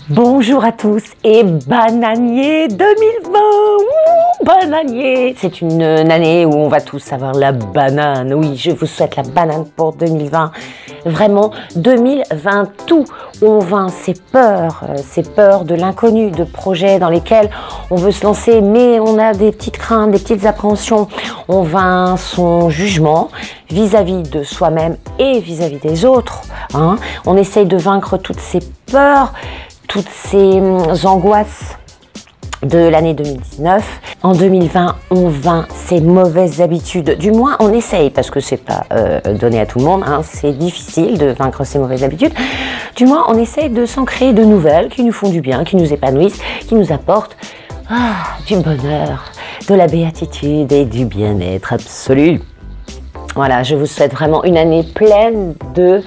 Bonjour à tous et bananier 2020. Bananier, c'est une année où on va tous avoir la banane. Oui, je vous souhaite la banane pour 2020. Vraiment, 2020, tout. On vainc ces peurs de l'inconnu, de projets dans lesquels on veut se lancer, mais on a des petites craintes, des petites appréhensions. On vainc son jugement vis-à-vis de soi-même et vis-à-vis des autres. Hein. On essaye de vaincre toutes ces peurs, toutes ces angoisses de l'année 2019. En 2020, on vainc ces mauvaises habitudes. Du moins, on essaye, parce que c'est pas donné à tout le monde, hein, c'est difficile de vaincre ces mauvaises habitudes. Du moins, on essaye de s'en créer de nouvelles qui nous font du bien, qui nous épanouissent, qui nous apportent du bonheur, de la béatitude et du bien-être absolu. Voilà, je vous souhaite vraiment une année pleine de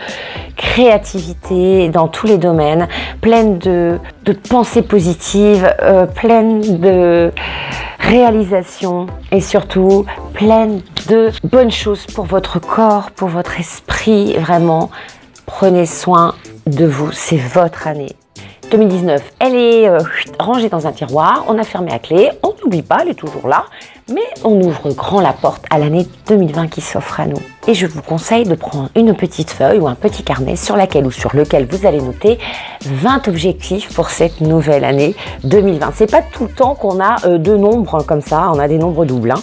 créativité dans tous les domaines, pleine de pensées positives, pleine de réalisations et surtout pleine de bonnes choses pour votre corps, pour votre esprit. Vraiment, prenez soin de vous, c'est votre année. 2019, elle est rangée dans un tiroir, on a fermé à clé, on n'oublie pas, elle est toujours là, mais on ouvre grand la porte à l'année 2020 qui s'offre à nous. Et je vous conseille de prendre une petite feuille ou un petit carnet sur laquelle ou sur lequel vous allez noter 20 objectifs pour cette nouvelle année 2020. C'est pas tout le temps qu'on a deux nombres comme ça, on a des nombres doubles. Hein.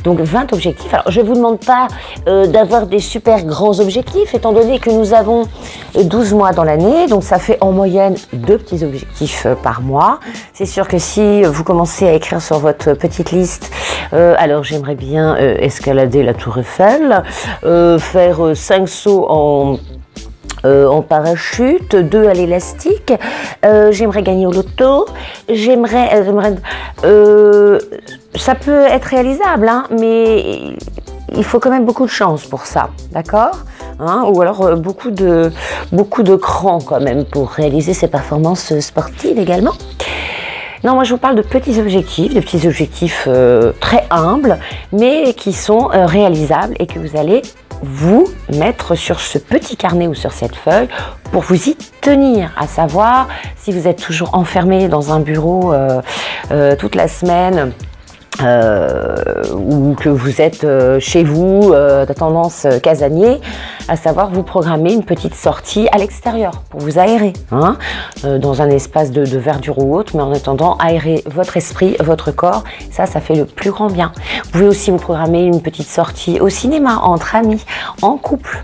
Donc 20 objectifs. Alors je ne vous demande pas d'avoir des super grands objectifs, étant donné que nous avons 12 mois dans l'année, donc ça fait en moyenne 2 petits objectifs par mois. C'est sûr que si vous commencez à écrire sur votre petite liste, alors j'aimerais bien escalader la Tour Eiffel, faire 5 sauts en parachute, 2 à l'élastique, j'aimerais gagner au loto, ça peut être réalisable, hein, mais il faut quand même beaucoup de chance pour ça, d'accord, hein, ou alors beaucoup de cran quand même pour réaliser ces performances sportives également. Non, moi je vous parle de petits objectifs très humbles, mais qui sont réalisables et que vous allez vous mettre sur ce petit carnet ou sur cette feuille pour vous y tenir, à savoir si vous êtes toujours enfermé dans un bureau toute la semaine, ou que vous êtes chez vous, de tendance casanier, à savoir vous programmer une petite sortie à l'extérieur pour vous aérer, hein, dans un espace de verdure ou autre, mais en attendant aérer votre esprit, votre corps, ça fait le plus grand bien. Vous pouvez aussi vous programmer une petite sortie au cinéma, entre amis, en couple,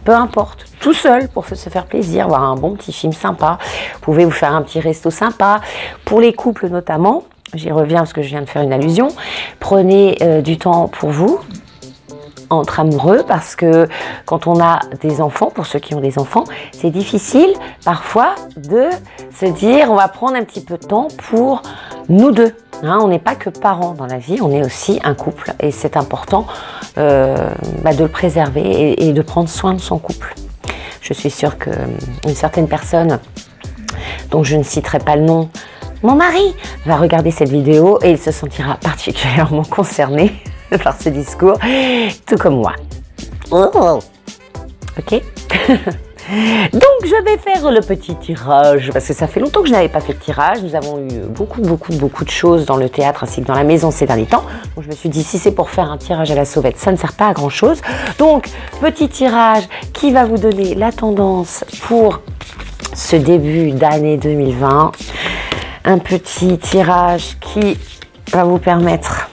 peu importe, tout seul pour se faire plaisir, voir un bon petit film sympa. Vous pouvez vous faire un petit resto sympa, pour les couples notamment. J'y reviens parce que je viens de faire une allusion. Prenez du temps pour vous, entre amoureux, parce que quand on a des enfants, pour ceux qui ont des enfants, c'est difficile parfois de se dire on va prendre un petit peu de temps pour nous deux. Hein, on n'est pas que parents dans la vie, on est aussi un couple et c'est important de le préserver et de prendre soin de son couple. Je suis sûre qu'une certaine personne, dont je ne citerai pas le nom, mon mari va regarder cette vidéo et il se sentira particulièrement concerné par ce discours, tout comme moi. Oh. Ok. Donc je vais faire le petit tirage, parce que ça fait longtemps que je n'avais pas fait de tirage. Nous avons eu beaucoup de choses dans le théâtre ainsi que dans la maison ces derniers temps. Donc je me suis dit, si c'est pour faire un tirage à la sauvette, ça ne sert pas à grand chose. Donc petit tirage qui va vous donner la tendance pour ce début d'année 2020. Un petit tirage qui va vous permettre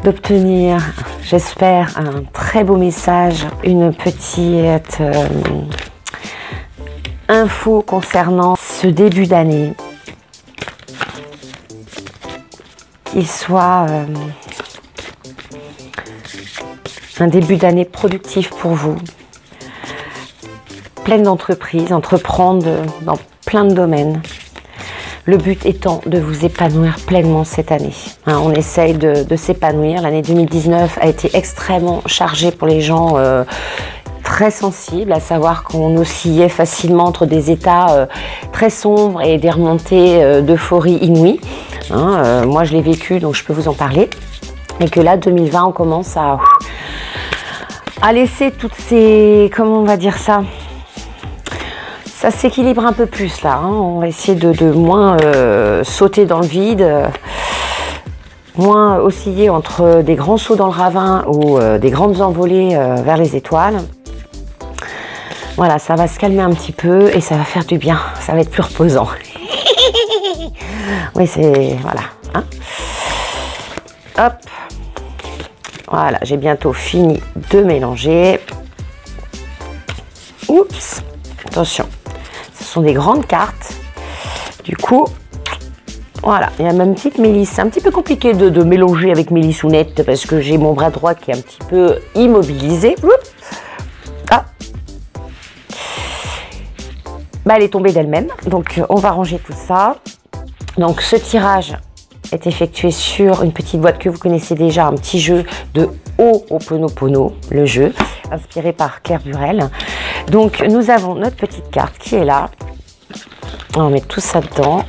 d'obtenir, j'espère, un très beau message, une petite info concernant ce début d'année, qu'il soit un début d'année productif pour vous, pleine d'entreprises, entreprendre dans plein de domaines. Le but étant de vous épanouir pleinement cette année. Hein, on essaye de s'épanouir. L'année 2019 a été extrêmement chargée pour les gens très sensible, à savoir qu'on oscillait facilement entre des états très sombres et des remontées d'euphorie inouïes. Hein, moi, je l'ai vécu, donc je peux vous en parler. Et que là, 2020, on commence à laisser toutes ces... Comment on va dire ça? Ça s'équilibre un peu plus là. Hein. On va essayer de moins sauter dans le vide, moins osciller entre des grands sauts dans le ravin ou des grandes envolées vers les étoiles. Voilà, ça va se calmer un petit peu et ça va faire du bien. Ça va être plus reposant. Oui, c'est... Voilà. Hein. Hop. Voilà, j'ai bientôt fini de mélanger. Oups. Attention. Ce sont des grandes cartes. Du coup, voilà. Il y a même une petite mélisse. C'est un petit peu compliqué de mélanger avec mes lissounettes parce que j'ai mon bras droit qui est un petit peu immobilisé. Oups. Ah. Bah, elle est tombée d'elle-même. Donc, on va ranger tout ça. Donc, ce tirage est effectué sur une petite boîte que vous connaissez déjà, un petit jeu de Ho'oponopono, le jeu, inspiré par Claire Burel. Donc, nous avons notre petite carte qui est là. On va mettre tout ça dedans.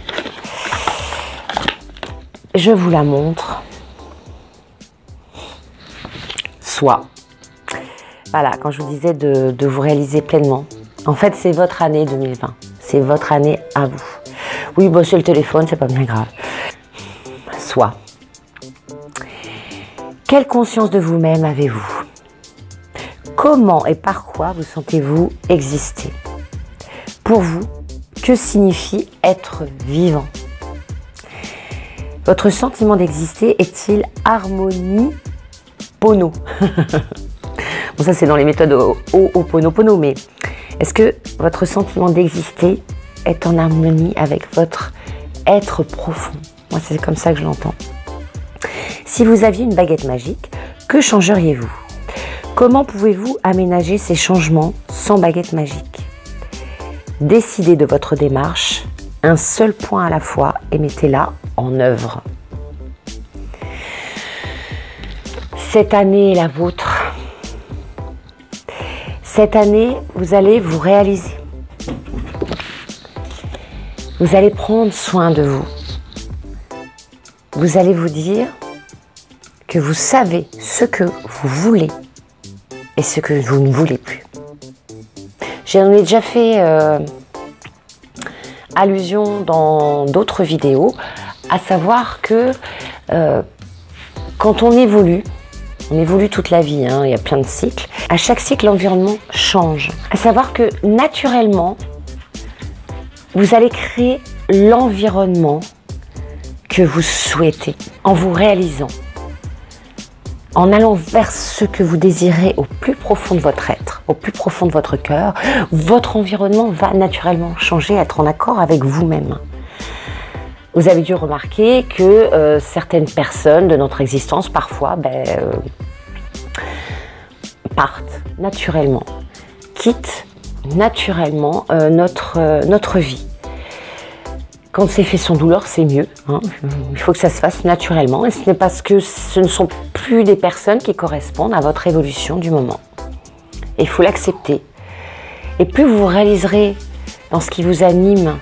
Je vous la montre. Soit. Voilà, quand je vous disais de vous réaliser pleinement. En fait, c'est votre année 2020. C'est votre année à vous. Oui, bon, c'est le téléphone, c'est pas bien grave. Soit. Quelle conscience de vous-même avez-vous? Comment et par quoi vous sentez-vous exister? Pour vous, que signifie être vivant? Votre sentiment d'exister est-il harmonie pono? Bon, ça c'est dans les méthodes Ho'oponopono, mais est-ce que votre sentiment d'exister est en harmonie avec votre être profond? Moi, c'est comme ça que je l'entends. Si vous aviez une baguette magique, que changeriez-vous? Comment pouvez-vous aménager ces changements sans baguette magique? Décidez de votre démarche, un seul point à la fois, et mettez-la en œuvre. Cette année est la vôtre. Cette année, vous allez vous réaliser. Vous allez prendre soin de vous. Vous allez vous dire que vous savez ce que vous voulez et ce que vous ne voulez plus. J'en ai déjà fait allusion dans d'autres vidéos, à savoir que quand on évolue toute la vie, hein, il y a plein de cycles, à chaque cycle l'environnement change. À savoir que naturellement, vous allez créer l'environnement que vous souhaitez en vous réalisant, en allant vers ce que vous désirez au plus profond de votre être, au plus profond de votre cœur. Votre environnement va naturellement changer, être en accord avec vous-même. Vous avez dû remarquer que certaines personnes de notre existence, parfois, partent naturellement, quittent naturellement notre vie. Quand c'est fait sans douleur, c'est mieux. Hein. Il faut que ça se fasse naturellement. Et ce n'est parce que ce ne sont plus des personnes qui correspondent à votre évolution du moment. Et il faut l'accepter. Et plus vous vous réaliserez dans ce qui vous anime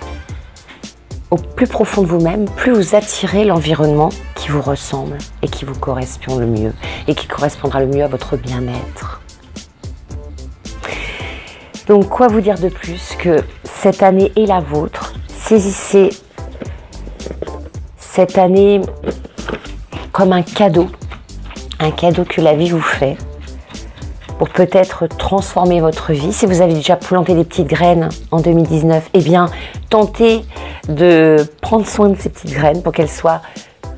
au plus profond de vous-même, plus vous attirez l'environnement qui vous ressemble et qui vous correspond le mieux. Et qui correspondra le mieux à votre bien-être. Donc, quoi vous dire de plus que cette année est la vôtre? Saisissez cette année comme un cadeau que la vie vous fait pour peut-être transformer votre vie. Si vous avez déjà planté des petites graines en 2019, eh bien, tentez de prendre soin de ces petites graines pour qu'elles soient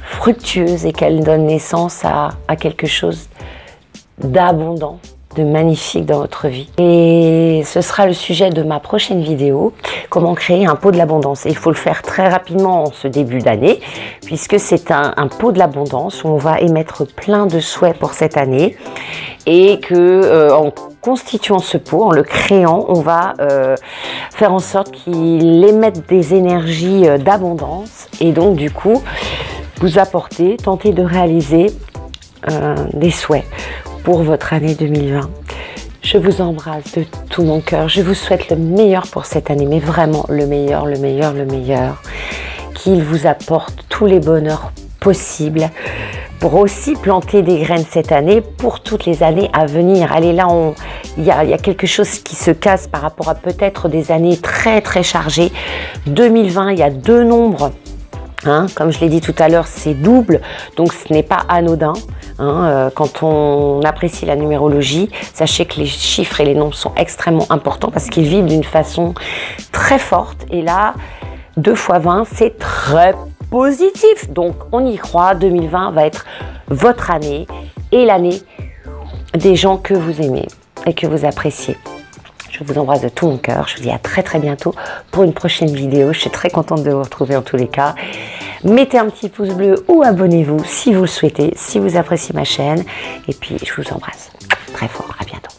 fructueuses et qu'elles donnent naissance à quelque chose d'abondant, de magnifique dans votre vie. Et ce sera le sujet de ma prochaine vidéo, comment créer un pot de l'abondance. Et il faut le faire très rapidement en ce début d'année, puisque c'est un pot de l'abondance où on va émettre plein de souhaits pour cette année et que en constituant ce pot, en le créant, on va faire en sorte qu'il émette des énergies d'abondance et donc du coup vous apporter, tenter de réaliser des souhaits pour votre année 2020. Je vous embrasse de tout mon cœur. Je vous souhaite le meilleur pour cette année, mais vraiment le meilleur, le meilleur, le meilleur. Qu'il vous apporte tous les bonheurs possibles pour aussi planter des graines cette année pour toutes les années à venir. Allez, là, il y a quelque chose qui se casse par rapport à peut-être des années très très chargées. 2020, il y a deux nombres. Hein, comme je l'ai dit tout à l'heure, c'est double, donc ce n'est pas anodin. Hein, quand on apprécie la numérologie, sachez que les chiffres et les nombres sont extrêmement importants parce qu'ils vivent d'une façon très forte. Et là, 2 x 20, c'est très positif. Donc, on y croit. 2020 va être votre année et l'année des gens que vous aimez et que vous appréciez. Je vous embrasse de tout mon cœur. Je vous dis à très très bientôt pour une prochaine vidéo. Je suis très contente de vous retrouver en tous les cas. Mettez un petit pouce bleu ou abonnez-vous si vous le souhaitez, si vous appréciez ma chaîne. Et puis, je vous embrasse très fort. À bientôt.